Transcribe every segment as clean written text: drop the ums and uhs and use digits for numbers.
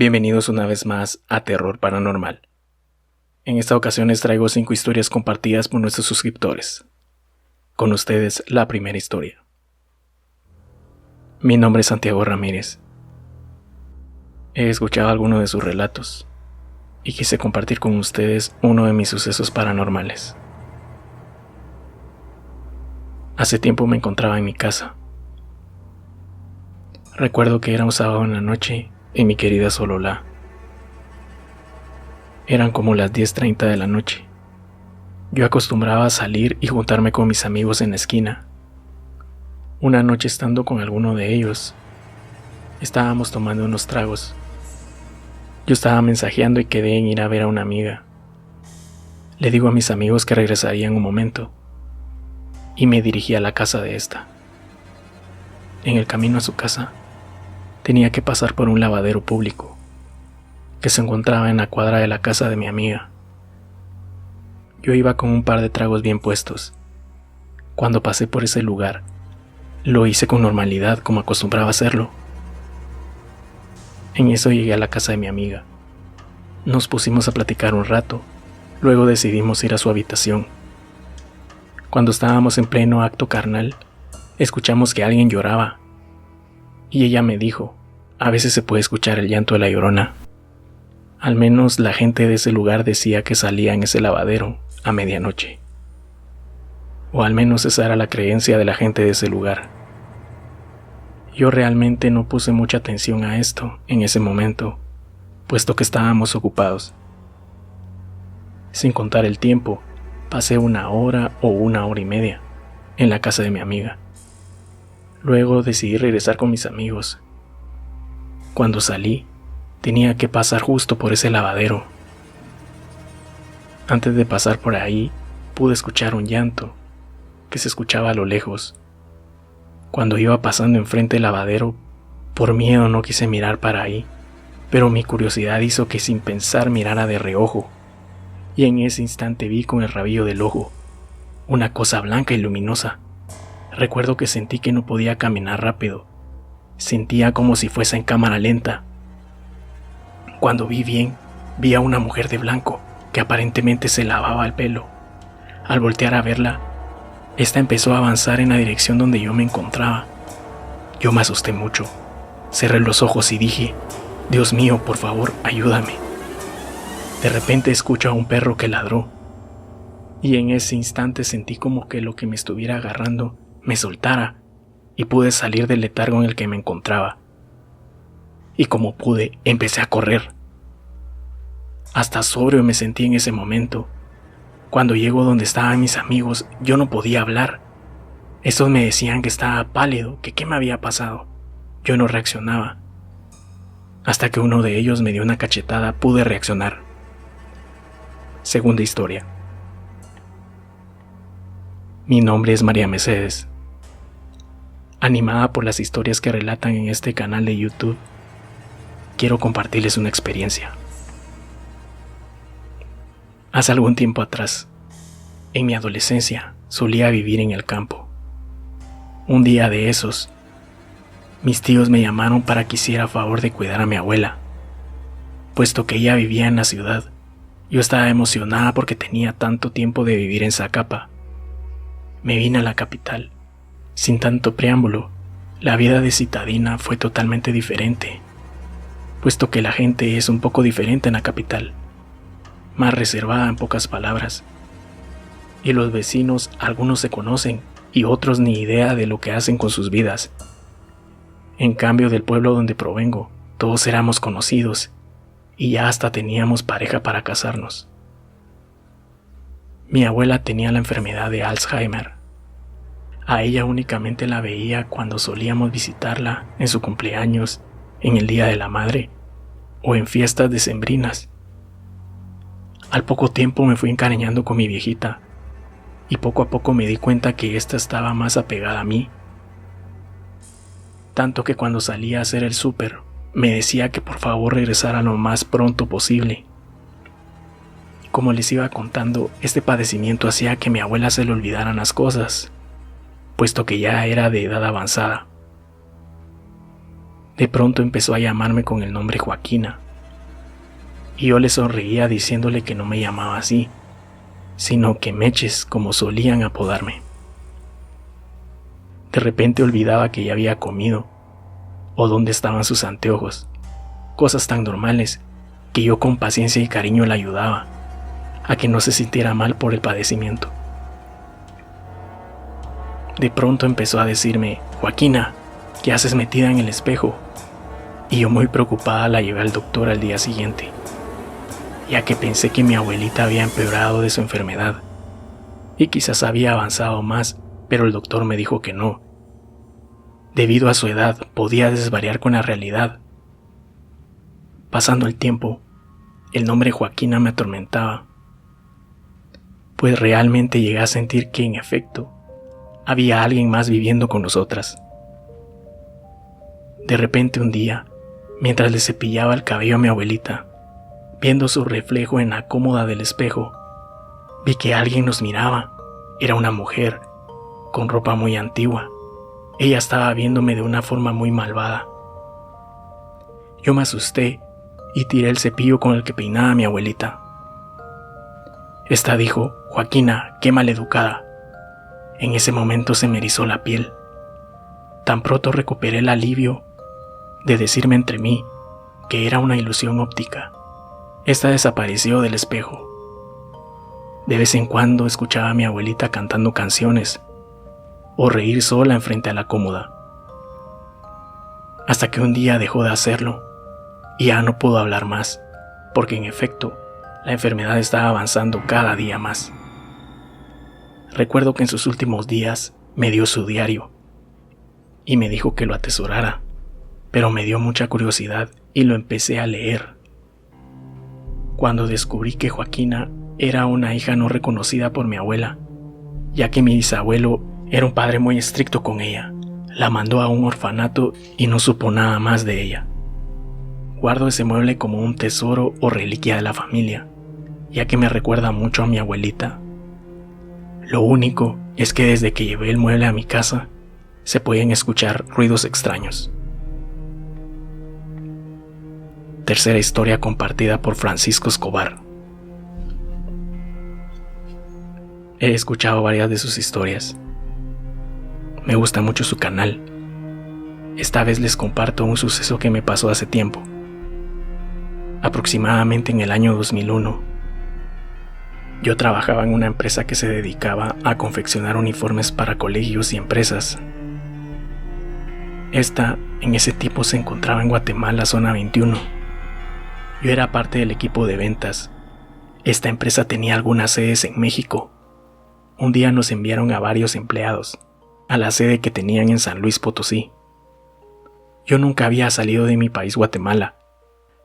Bienvenidos una vez más a Terror Paranormal. En esta ocasión les traigo 5 historias compartidas por nuestros suscriptores. Con ustedes, la primera historia. Mi nombre es Santiago Ramírez. He escuchado algunos de sus relatos y quise compartir con ustedes uno de mis sucesos paranormales. Hace tiempo me encontraba en mi casa. Recuerdo que era un sábado en la noche en mi querida Sololá. Eran como las 10:30 de la noche. Yo acostumbraba a salir y juntarme con mis amigos en la esquina. Una noche, estando con alguno de ellos, estábamos tomando unos tragos. Yo estaba mensajeando y quedé en ir a ver a una amiga. Le digo a mis amigos que regresaría en un momento y me dirigí a la casa de esta. En el camino a su casa tenía que pasar por un lavadero público que se encontraba en la cuadra de la casa de mi amiga. Yo iba con un par de tragos bien puestos. Cuando pasé por ese lugar, lo hice con normalidad como acostumbraba hacerlo. En eso llegué a la casa de mi amiga. Nos pusimos a platicar un rato, luego decidimos ir a su habitación. Cuando estábamos en pleno acto carnal, escuchamos que alguien lloraba. Y ella me dijo, a veces se puede escuchar el llanto de la llorona. Al menos la gente de ese lugar decía que salía en ese lavadero a medianoche. O al menos esa era la creencia de la gente de ese lugar. Yo realmente no puse mucha atención a esto en ese momento, puesto que estábamos ocupados. Sin contar el tiempo, pasé 1 hora o 1 hora y media en la casa de mi amiga. Luego decidí regresar con mis amigos. Cuando salí, tenía que pasar justo por ese lavadero. Antes de pasar por ahí, pude escuchar un llanto que se escuchaba a lo lejos. Cuando iba pasando enfrente del lavadero, por miedo no quise mirar para ahí, pero mi curiosidad hizo que sin pensar mirara de reojo, y en ese instante vi con el rabillo del ojo una cosa blanca y luminosa. Recuerdo que sentí que no podía caminar rápido. Sentía como si fuese en cámara lenta. Cuando vi bien, vi a una mujer de blanco que aparentemente se lavaba el pelo. Al voltear a verla, esta empezó a avanzar en la dirección donde yo me encontraba. Yo me asusté mucho. Cerré los ojos y dije, Dios mío, por favor, ayúdame. De repente escucho a un perro que ladró. Y en ese instante sentí como que lo que me estuviera agarrando me soltara y pude salir del letargo en el que me encontraba. Y como pude, empecé a correr. Hasta sobrio me sentí en ese momento. Cuando llego donde estaban mis amigos, yo no podía hablar. Estos me decían que estaba pálido, que qué me había pasado. Yo no reaccionaba. Hasta que uno de ellos me dio una cachetada, pude reaccionar. Segunda historia. Mi nombre es María Mercedes. Animada por las historias que relatan en este canal de YouTube, quiero compartirles una experiencia. Hace algún tiempo atrás, en mi adolescencia, solía vivir en el campo. Un día de esos, mis tíos me llamaron para que hiciera favor de cuidar a mi abuela. Puesto que ella vivía en la ciudad, yo estaba emocionada porque tenía tanto tiempo de vivir en Zacapa. Me vine a la capital. Sin tanto preámbulo, la vida de citadina fue totalmente diferente, puesto que la gente es un poco diferente en la capital, más reservada en pocas palabras, y los vecinos algunos se conocen y otros ni idea de lo que hacen con sus vidas. En cambio, del pueblo donde provengo, todos éramos conocidos y ya hasta teníamos pareja para casarnos. Mi abuela tenía la enfermedad de Alzheimer. A ella únicamente la veía cuando solíamos visitarla en su cumpleaños, en el Día de la Madre o en fiestas decembrinas. Al poco tiempo me fui encariñando con mi viejita y poco a poco me di cuenta que ésta estaba más apegada a mí. Tanto que cuando salía a hacer el súper me decía que por favor regresara lo más pronto posible. Como les iba contando, este padecimiento hacía que a mi abuela se le olvidaran las cosas, puesto que ya era de edad avanzada. De pronto empezó a llamarme con el nombre Joaquina, y yo le sonreía diciéndole que no me llamaba así, sino que Meches, como solían apodarme. De repente olvidaba que ya había comido, o dónde estaban sus anteojos, cosas tan normales que yo con paciencia y cariño la ayudaba a que no se sintiera mal por el padecimiento. De pronto empezó a decirme: Joaquina, ¿qué haces metida en el espejo? Y yo muy preocupada la llevé al doctor al día siguiente, ya que pensé que mi abuelita había empeorado de su enfermedad y quizás había avanzado más, pero el doctor me dijo que no. Debido a su edad, podía desvariar con la realidad. Pasando el tiempo, el nombre Joaquina me atormentaba, pues realmente llegué a sentir que, en efecto, había alguien más viviendo con nosotras. De repente un día, mientras le cepillaba el cabello a mi abuelita, viendo su reflejo en la cómoda del espejo, vi que alguien nos miraba. Era una mujer, con ropa muy antigua. Ella estaba viéndome de una forma muy malvada. Yo me asusté y tiré el cepillo con el que peinaba a mi abuelita. Esta dijo: Joaquina, qué maleducada. En ese momento se me erizó la piel. Tan pronto recuperé el alivio de decirme entre mí que era una ilusión óptica. Esta desapareció del espejo. De vez en cuando escuchaba a mi abuelita cantando canciones o reír sola enfrente a la cómoda, hasta que un día dejó de hacerlo y ya no pudo hablar más, porque en efecto la enfermedad estaba avanzando cada día más. Recuerdo que en sus últimos días me dio su diario y me dijo que lo atesorara, pero me dio mucha curiosidad y lo empecé a leer. Cuando descubrí que Joaquina era una hija no reconocida por mi abuela, ya que mi bisabuelo era un padre muy estricto con ella, la mandó a un orfanato y no supo nada más de ella. Guardo ese mueble como un tesoro o reliquia de la familia, ya que me recuerda mucho a mi abuelita. Lo único es que desde que llevé el mueble a mi casa, se pueden escuchar ruidos extraños. Tercera historia compartida por Francisco Escobar. He escuchado varias de sus historias. Me gusta mucho su canal. Esta vez les comparto un suceso que me pasó hace tiempo. Aproximadamente en el año 2001, yo trabajaba en una empresa que se dedicaba a confeccionar uniformes para colegios y empresas. Esta, en ese tiempo, se encontraba en Guatemala, zona 21. Yo era parte del equipo de ventas. Esta empresa tenía algunas sedes en México. Un día nos enviaron a varios empleados a la sede que tenían en San Luis Potosí. Yo nunca había salido de mi país, Guatemala.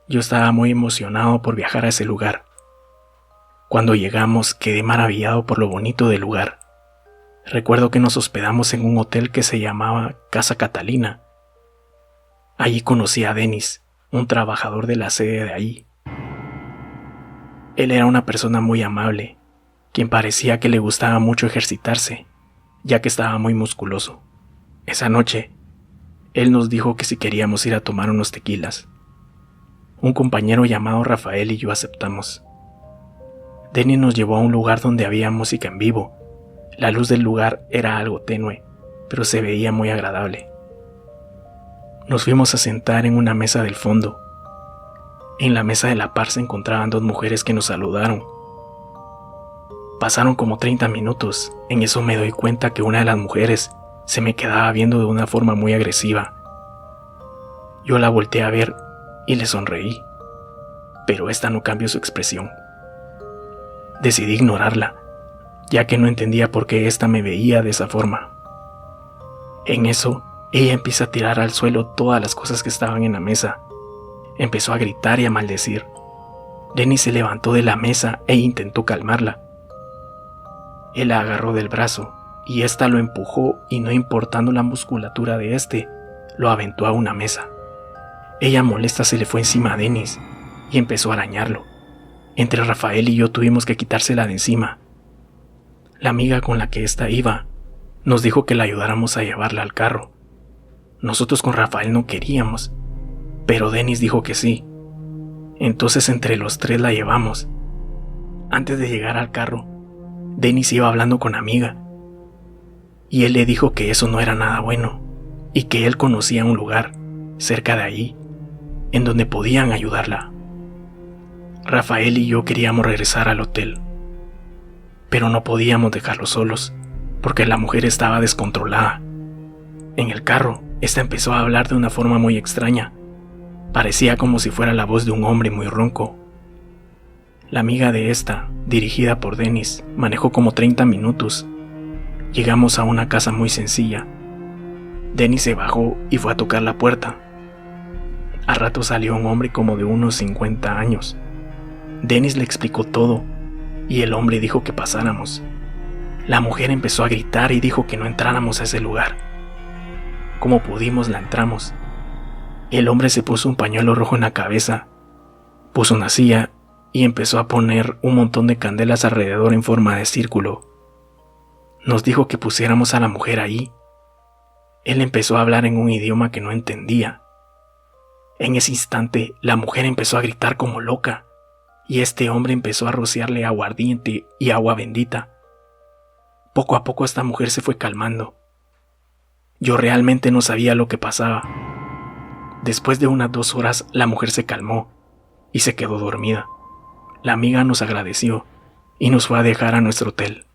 Yo estaba muy emocionado por viajar a ese lugar. Cuando llegamos, quedé maravillado por lo bonito del lugar. Recuerdo que nos hospedamos en un hotel que se llamaba Casa Catalina. Allí conocí a Denis, un trabajador de la sede de allí. Él era una persona muy amable, quien parecía que le gustaba mucho ejercitarse, ya que estaba muy musculoso. Esa noche, él nos dijo que si queríamos ir a tomar unos tequilas. Un compañero llamado Rafael y yo aceptamos. Denis nos llevó a un lugar donde había música en vivo. La luz del lugar era algo tenue, pero se veía muy agradable. Nos fuimos a sentar en una mesa del fondo. En la mesa de la par se encontraban dos mujeres que nos saludaron. Pasaron como 30 minutos. En eso me doy cuenta que una de las mujeres se me quedaba viendo de una forma muy agresiva. Yo la volteé a ver y le sonreí, pero esta no cambió su expresión. Decidí ignorarla, ya que no entendía por qué esta me veía de esa forma. En eso, ella empieza a tirar al suelo todas las cosas que estaban en la mesa. Empezó a gritar y a maldecir. Denis se levantó de la mesa e intentó calmarla. Él la agarró del brazo y ésta lo empujó y, no importando la musculatura de este, lo aventó a una mesa. Ella molesta se le fue encima a Denis y empezó a arañarlo. Entre Rafael y yo tuvimos que quitársela de encima. La amiga con la que ésta iba nos dijo que la ayudáramos a llevarla al carro. Nosotros con Rafael no queríamos, pero Denis dijo que sí. Entonces entre los tres la llevamos. Antes de llegar al carro, Dennis iba hablando con amiga y él le dijo que eso no era nada bueno y que él conocía un lugar cerca de allí en donde podían ayudarla. Rafael y yo queríamos regresar al hotel, pero no podíamos dejarlos solos porque la mujer estaba descontrolada. En el carro, esta empezó a hablar de una forma muy extraña. Parecía como si fuera la voz de un hombre muy ronco. La amiga de esta, dirigida por Dennis, manejó como 30 minutos. Llegamos a una casa muy sencilla. Dennis se bajó y fue a tocar la puerta. Al rato salió un hombre como de unos 50 años. Dennis le explicó todo y el hombre dijo que pasáramos. La mujer empezó a gritar y dijo que no entráramos a ese lugar. Como pudimos, la entramos. El hombre se puso un pañuelo rojo en la cabeza, puso una silla y empezó a poner un montón de candelas alrededor en forma de círculo. Nos dijo que pusiéramos a la mujer ahí. Él empezó a hablar en un idioma que no entendía. En ese instante, la mujer empezó a gritar como loca y este hombre empezó a rociarle aguardiente y agua bendita. Poco a poco esta mujer se fue calmando. Yo realmente no sabía lo que pasaba. Después de unas 2 horas, la mujer se calmó y se quedó dormida. La amiga nos agradeció y nos fue a dejar a nuestro hotel.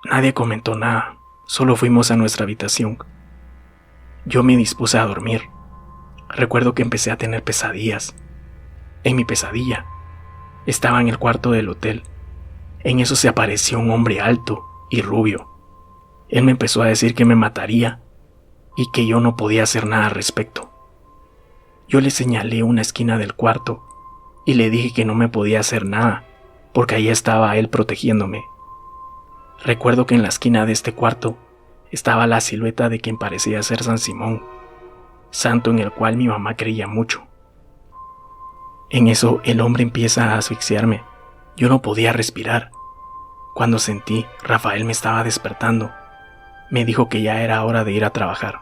Nadie comentó nada, solo fuimos a nuestra habitación. Yo me dispuse a dormir. Recuerdo que empecé a tener pesadillas. En mi pesadilla, estaba en el cuarto del hotel. En eso se apareció un hombre alto y rubio. Él me empezó a decir que me mataría y que yo no podía hacer nada al respecto. Yo le señalé una esquina del cuarto y le dije que no me podía hacer nada porque ahí estaba él protegiéndome. Recuerdo que en la esquina de este cuarto estaba la silueta de quien parecía ser San Simón, santo en el cual mi mamá creía mucho. En eso el hombre empieza a asfixiarme. Yo no podía respirar. Cuando sentí, Rafael me estaba despertando. Me dijo que ya era hora de ir a trabajar.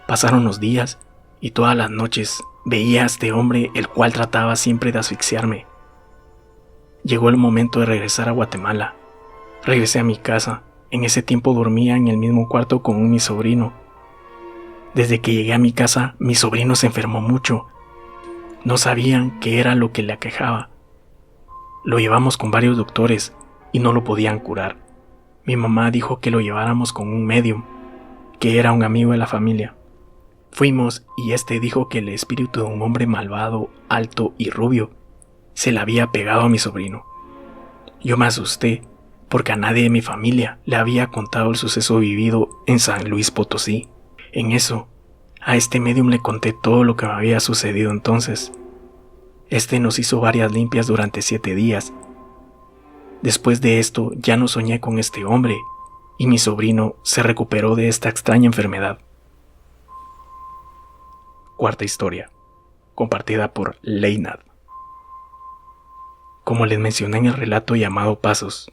Pasaron los días y todas las noches veía a este hombre el cual trataba siempre de asfixiarme. Llegó el momento de regresar a Guatemala. Regresé a mi casa. En ese tiempo dormía en el mismo cuarto con mi sobrino. Desde que llegué a mi casa, mi sobrino se enfermó mucho. No sabían qué era lo que le aquejaba. Lo llevamos con varios doctores y no lo podían curar. Mi mamá dijo que lo lleváramos con un médium, que era un amigo de la familia. Fuimos y este dijo que el espíritu de un hombre malvado, alto y rubio se le había pegado a mi sobrino. Yo me asusté porque a nadie de mi familia le había contado el suceso vivido en San Luis Potosí. En eso, a este médium le conté todo lo que me había sucedido entonces. Este nos hizo varias limpias durante 7 días. Después de esto ya no soñé con este hombre y mi sobrino se recuperó de esta extraña enfermedad. Cuarta historia, compartida por Leinad. Como les mencioné en el relato llamado Pasos,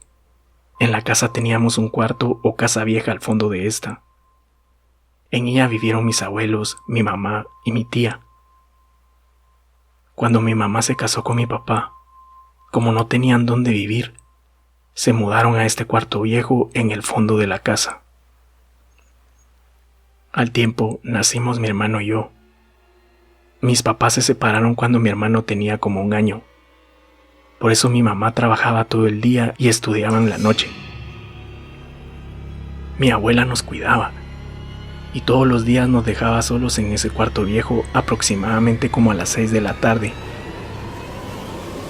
en la casa teníamos un cuarto o casa vieja al fondo de esta. En ella vivieron mis abuelos, mi mamá y mi tía. Cuando mi mamá se casó con mi papá, como no tenían dónde vivir, se mudaron a este cuarto viejo en el fondo de la casa. Al tiempo nacimos mi hermano y yo. Mis papás se separaron cuando mi hermano tenía como 1 año. Por eso mi mamá trabajaba todo el día y estudiaba en la noche. Mi abuela nos cuidaba y todos los días nos dejaba solos en ese cuarto viejo aproximadamente como a las 6 de la tarde,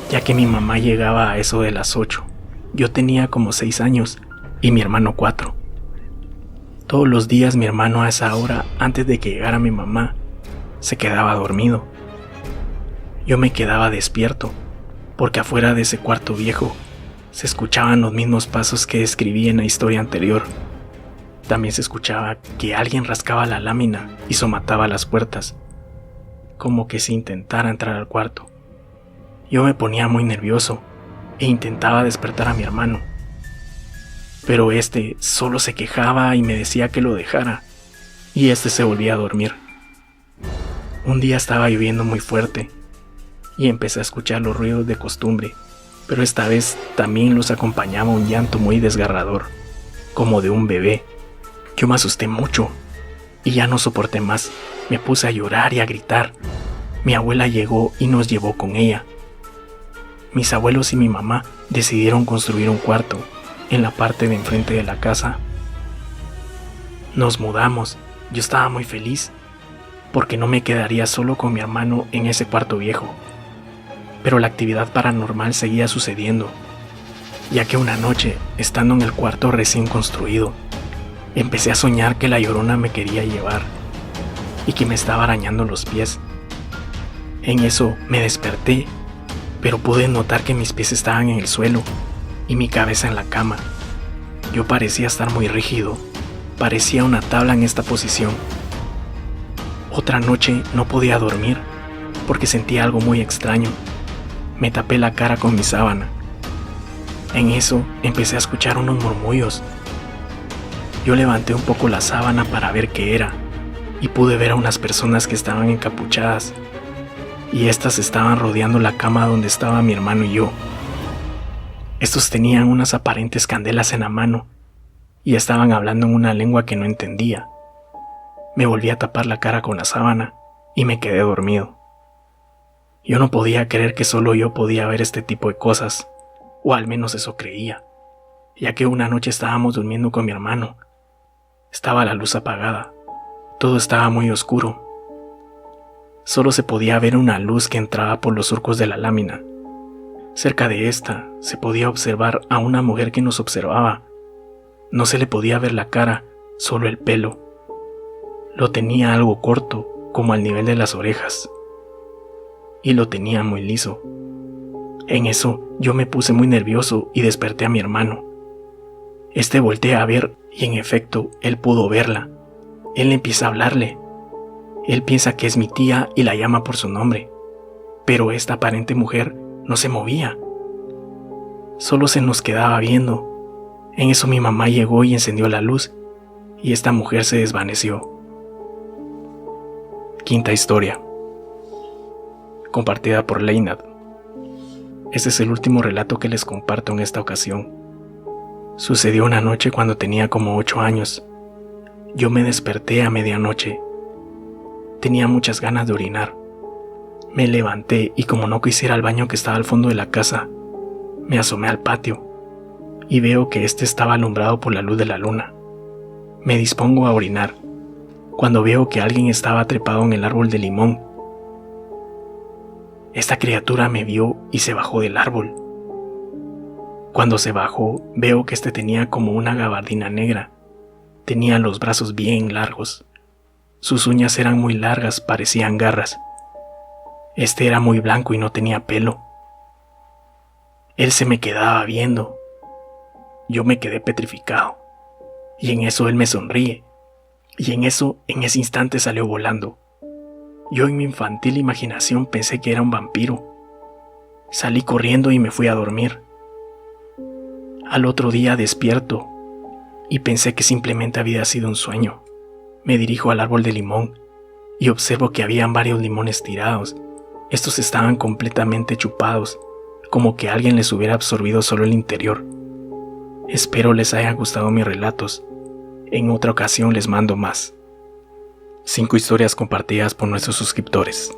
ya que mi mamá llegaba a eso de las 8. Yo tenía como 6 años y mi hermano 4. Todos los días mi hermano a esa hora, antes de que llegara mi mamá, se quedaba dormido. Yo me quedaba despierto, porque afuera de ese cuarto viejo se escuchaban los mismos pasos que describí en la historia anterior. También se escuchaba que alguien rascaba la lámina y somataba las puertas, como que si intentara entrar al cuarto. Yo me ponía muy nervioso e intentaba despertar a mi hermano, pero este solo se quejaba y me decía que lo dejara, y este se volvía a dormir. Un día estaba lloviendo muy fuerte. y empecé a escuchar los ruidos de costumbre, pero esta vez también los acompañaba un llanto muy desgarrador, como de un bebé. Yo me asusté mucho y ya no soporté más. Me puse a llorar y a gritar. Mi abuela llegó y nos llevó con ella. Mis abuelos y mi mamá decidieron construir un cuarto en la parte de enfrente de la casa. Nos mudamos. Yo estaba muy feliz porque no me quedaría solo con mi hermano en ese cuarto viejo. Pero la actividad paranormal seguía sucediendo, ya que una noche, estando en el cuarto recién construido, empecé a soñar que la Llorona me quería llevar y que me estaba arañando los pies. En eso me desperté, pero pude notar que mis pies estaban en el suelo y mi cabeza en la cama. Yo parecía estar muy rígido, parecía una tabla en esta posición. Otra noche no podía dormir porque sentía algo muy extraño. Me tapé la cara con mi sábana. En eso empecé a escuchar unos murmullos. Yo levanté un poco la sábana para ver qué era y pude ver a unas personas que estaban encapuchadas y estas estaban rodeando la cama donde estaba mi hermano y yo. Estos tenían unas aparentes candelas en la mano y estaban hablando en una lengua que no entendía. Me volví a tapar la cara con la sábana y me quedé dormido. Yo no podía creer que solo yo podía ver este tipo de cosas, o al menos eso creía, ya que una noche estábamos durmiendo con mi hermano. Estaba la luz apagada, todo estaba muy oscuro. Solo se podía ver una luz que entraba por los surcos de la lámina. Cerca de esta se podía observar a una mujer que nos observaba. No se le podía ver la cara, solo el pelo. Lo tenía algo corto, como al nivel de las orejas, y lo tenía muy liso. En eso yo me puse muy nervioso y desperté a mi hermano. Este voltea a ver y en efecto él pudo verla. Él empieza a hablarle. Él piensa que es mi tía y la llama por su nombre, pero esta aparente mujer no se movía. Solo se nos quedaba viendo. En eso mi mamá llegó y encendió la luz y esta mujer se desvaneció. Quinta historia, compartida por Leinad. Este es el último relato que les comparto en esta ocasión. Sucedió una noche cuando tenía como 8 años. Yo me desperté a medianoche. Tenía muchas ganas de orinar. Me levanté y como no quisiera al baño que estaba al fondo de la casa, me asomé al patio y veo que este estaba alumbrado por la luz de la luna. Me dispongo a orinar cuando veo que alguien estaba trepado en el árbol de limón. Esta criatura me vio y se bajó del árbol. Cuando se bajó, veo que este tenía como una gabardina negra. Tenía los brazos bien largos. Sus uñas eran muy largas, parecían garras. Este era muy blanco y no tenía pelo. Él se me quedaba viendo. Yo me quedé petrificado. Y en eso él me sonríe. Y en ese instante salió volando. Yo en mi infantil imaginación pensé que era un vampiro. Salí corriendo y me fui a dormir. Al otro día despierto y pensé que simplemente había sido un sueño. Me dirijo al árbol de limón y observo que habían varios limones tirados. Estos estaban completamente chupados, como que alguien les hubiera absorbido solo el interior. Espero les haya gustado mis relatos. En otra ocasión les mando más. 5 historias compartidas por nuestros suscriptores.